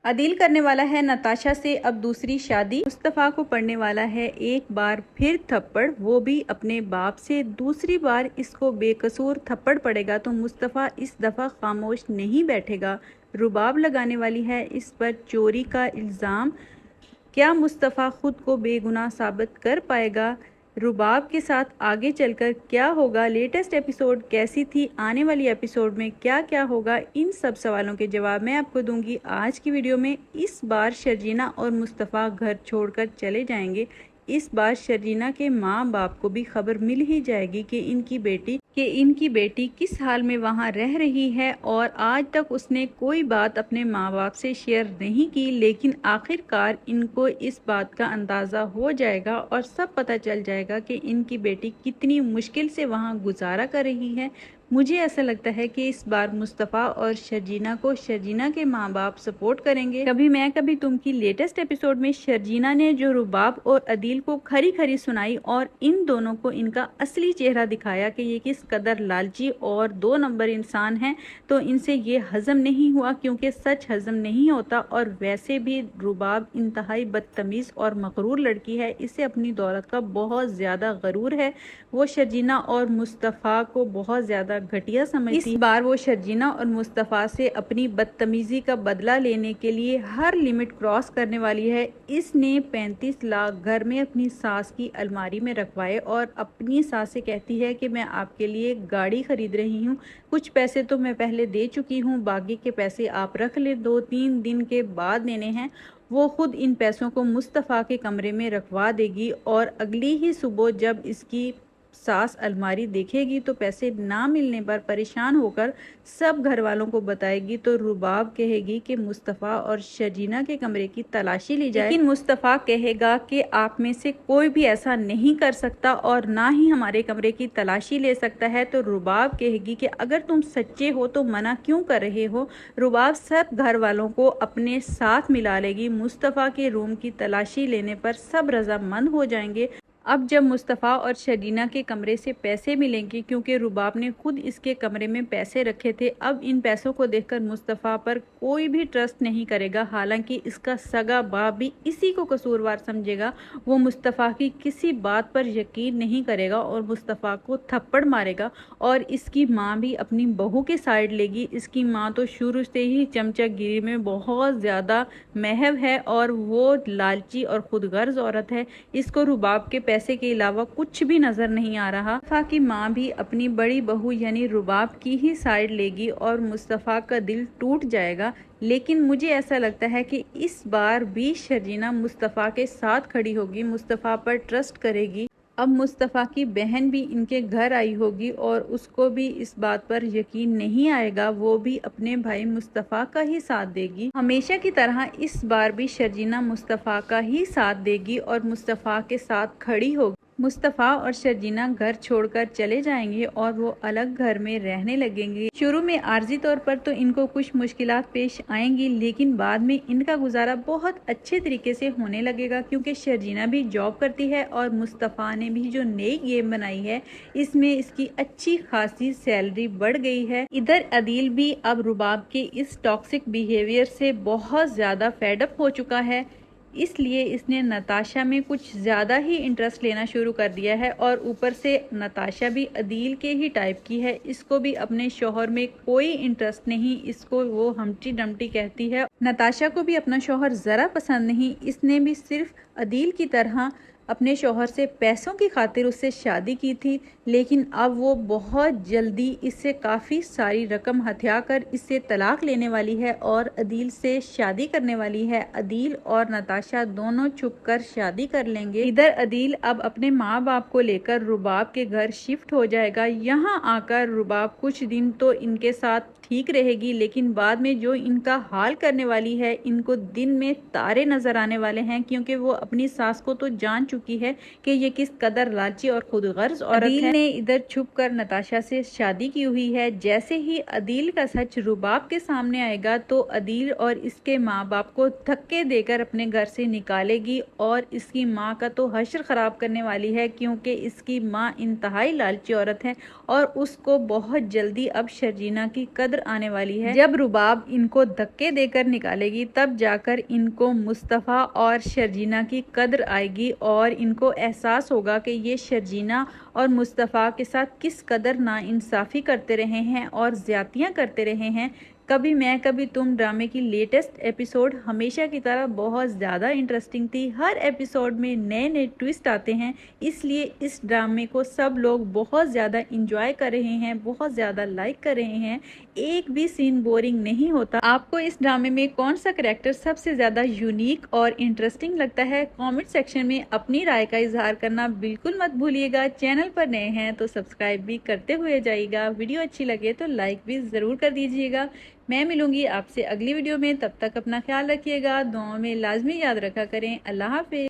अदील करने वाला है नताशा से अब दूसरी शादी। मुस्तफ़ा को पड़ने वाला है एक बार फिर थप्पड़, वो भी अपने बाप से। दूसरी बार इसको बेकसूर थप्पड़ पड़ेगा तो मुस्तफ़ा इस दफ़ा खामोश नहीं बैठेगा। रुबाब लगाने वाली है इस पर चोरी का इल्ज़ाम। क्या मुस्तफ़ा खुद को बेगुनाह साबित कर पाएगा? रुबाब के साथ आगे चलकर क्या होगा? लेटेस्ट एपिसोड कैसी थी? आने वाली एपिसोड में क्या क्या होगा? इन सब सवालों के जवाब मैं आपको दूंगी आज की वीडियो में। इस बार शर्जीना और मुस्तफ़ा घर छोड़कर चले जाएंगे। इस बार शर्जीना के माँ बाप को भी खबर मिल ही जाएगी कि इनकी बेटी किस हाल में वहाँ रह रही है, और आज तक उसने कोई बात अपने माँ बाप से शेयर नहीं की। लेकिन आखिरकार इनको इस बात का अंदाज़ा हो जाएगा और सब पता चल जाएगा कि इनकी बेटी कितनी मुश्किल से वहाँ गुजारा कर रही है। मुझे ऐसा लगता है कि इस बार मुस्तफ़ा और शर्जीना को शर्जीना के माँ बाप सपोर्ट करेंगे। कभी मैं कभी तुम की लेटेस्ट एपिसोड में शर्जीना ने जो रुबाब और अदील को खरी खरी सुनाई और इन दोनों को इनका असली चेहरा दिखाया कि ये किस कदर लालची और 2 नंबर इंसान हैं, तो इनसे ये हजम नहीं हुआ, क्योंकि सच हजम नहीं होता। और वैसे भी रुबाब इंतहाई बदतमीज़ और मगरूर लड़की है, इसे अपनी दौलत का बहुत ज़्यादा गरूर है। वो शर्जीना और मुस्तफ़ा को बहुत ज़्यादा घटिया समझती। इस बार वो शर्जीना और मुस्तफ़ा से अपनी बदतमीज़ी का बदला लेने के लिए हर लिमिट क्रॉस करने वाली है। इसने 35 लाख घर में अपनी सास की अलमारी में रखवाए और अपनी सास से कहती है कि मैं आपके लिए गाड़ी खरीद रही हूँ, कुछ पैसे तो मैं पहले दे चुकी हूँ, बाकी के पैसे आप रख ले, 2-3 दिन के बाद देने हैं। वो खुद इन पैसों को मुस्तफ़ा के कमरे में रखवा देगी और अगली ही सुबह जब इसकी सास अलमारी देखेगी तो पैसे ना मिलने पर परेशान होकर सब घर वालों को बताएगी। तो रुबाब कहेगी कि मुस्तफ़ा और शर्जीना के कमरे की तलाशी ली जाए, लेकिन मुस्तफ़ा कहेगा कि आप में से कोई भी ऐसा नहीं कर सकता और ना ही हमारे कमरे की तलाशी ले सकता है। तो रुबाब कहेगी कि अगर तुम सच्चे हो तो मना क्यों कर रहे हो। रुबाब सब घर वालों को अपने साथ मिला लेगी। मुस्तफ़ा के रूम की तलाशी लेने पर सब रजामंद हो जाएंगे। अब जब मुस्तफ़ा और शर्जीना के कमरे से पैसे मिलेंगे, क्योंकि रुबाब ने खुद इसके कमरे में पैसे रखे थे, अब इन पैसों को देखकर मुस्तफ़ा पर कोई भी ट्रस्ट नहीं करेगा। हालांकि इसका सगा बाप भी इसी को कसूरवार समझेगा। वो मुस्तफ़ा की किसी बात पर यकीन नहीं करेगा और मुस्तफ़ा को थप्पड़ मारेगा। और इसकी माँ भी अपनी बहू के साइड लेगी। इसकी माँ तो शुरू से ही चमचागिरी में बहुत ज़्यादा महव है और वो लालची और खुदगर्ज औरत है। इसको रुबाब के पैसे के अलावा कुछ भी नजर नहीं आ रहा। मुस्तफ़ा की माँ भी अपनी बड़ी बहू यानी रुबाब की ही साइड लेगी और मुस्तफ़ा का दिल टूट जाएगा। लेकिन मुझे ऐसा लगता है कि इस बार भी शर्जीना मुस्तफ़ा के साथ खड़ी होगी, मुस्तफ़ा पर ट्रस्ट करेगी। अब मुस्तफ़ा की बहन भी इनके घर आई होगी और उसको भी इस बात पर यकीन नहीं आएगा, वो भी अपने भाई मुस्तफ़ा का ही साथ देगी। हमेशा की तरह इस बार भी शर्जीना मुस्तफ़ा का ही साथ देगी और मुस्तफ़ा के साथ खड़ी होगी। मुस्तफ़ा और शर्जीना घर छोड़कर चले जाएंगे और वो अलग घर में रहने लगेंगे। शुरू में आर्जी तौर पर तो इनको कुछ मुश्किलात पेश आएंगी, लेकिन बाद में इनका गुजारा बहुत अच्छे तरीके से होने लगेगा, क्योंकि शर्जीना भी जॉब करती है और मुस्तफ़ा ने भी जो नई गेम बनाई है इसमें इसकी अच्छी खासी सैलरी बढ़ गई है। इधर अदील भी अब रुबाब के इस टॉक्सिक बिहेवियर से बहुत ज़्यादा फेडअप हो चुका है, इसलिए इसने नताशा में कुछ ज़्यादा ही इंटरेस्ट लेना शुरू कर दिया है। और ऊपर से नताशा भी अदील के ही टाइप की है, इसको भी अपने शौहर में कोई इंटरेस्ट नहीं, इसको वो हमटी डमटी कहती है। नताशा को भी अपना शौहर ज़रा पसंद नहीं, इसने भी सिर्फ अदील की तरह अपने शौहर से पैसों की खातिर उससे शादी की थी, लेकिन अब वो बहुत जल्दी इससे काफ़ी सारी रकम हथिया कर इससे तलाक लेने वाली है और अदील से शादी करने वाली है। अदील और नताशा दोनों छुपकर शादी कर लेंगे। इधर अदील अब अपने माँ बाप को लेकर रुबाब के घर शिफ्ट हो जाएगा। यहाँ आकर रुबाब कुछ दिन तो इनके साथ ठीक रहेगी, लेकिन बाद में जो इनका हाल करने वाली है, इनको दिन में तारे नजर आने वाले हैं, क्योंकि वो अपनी सास को तो जान चुकी चुकी है कि ये किस कदर लालची और खुदगर्ज औरत है। अदील ने इधर छुपकर नताशा से शादी की हुई है। जैसे ही अदील का सच रुबाब के सामने आएगा तो अदील और इसके माँ बाप को धक्के देकर अपने घर से निकालेगी और इसकी माँ का तो हश्र खराब करने वाली है, क्योंकि इसकी माँ इंतहाई लालची औरत है और उसको बहुत जल्दी अब शर्जीना की कदर आने वाली है। जब रुबाब इनको धक्के देकर निकालेगी तब जाकर इनको मुस्तफ़ा और शर्जीना की कदर आएगी और इनको एहसास होगा कि ये शर्जीना और मुस्तफ़ा के साथ किस कदर नाइंसाफ़ी करते रहे हैं और ज़्यादतियाँ करते रहे हैं। कभी मैं कभी तुम ड्रामे की लेटेस्ट एपिसोड हमेशा की तरह बहुत ज़्यादा इंटरेस्टिंग थी। हर एपिसोड में नए नए ट्विस्ट आते हैं, इसलिए इस ड्रामे को सब लोग बहुत ज़्यादा इंजॉय कर रहे हैं, बहुत ज़्यादा लाइक कर रहे हैं। एक भी सीन बोरिंग नहीं होता। आपको इस ड्रामे में कौन सा करैक्टर सबसे ज़्यादा यूनिक और इंटरेस्टिंग लगता है? कमेंट सेक्शन में अपनी राय का इजहार करना बिल्कुल मत भूलिएगा। चैनल पर नए हैं तो सब्सक्राइब भी करते हुए जाइएगा। वीडियो अच्छी लगे तो लाइक भी ज़रूर कर दीजिएगा। मैं मिलूंगी आपसे अगली वीडियो में, तब तक अपना ख्याल रखिएगा, दुआओं में लाजमी याद रखा करें। अल्लाह हाफिज़।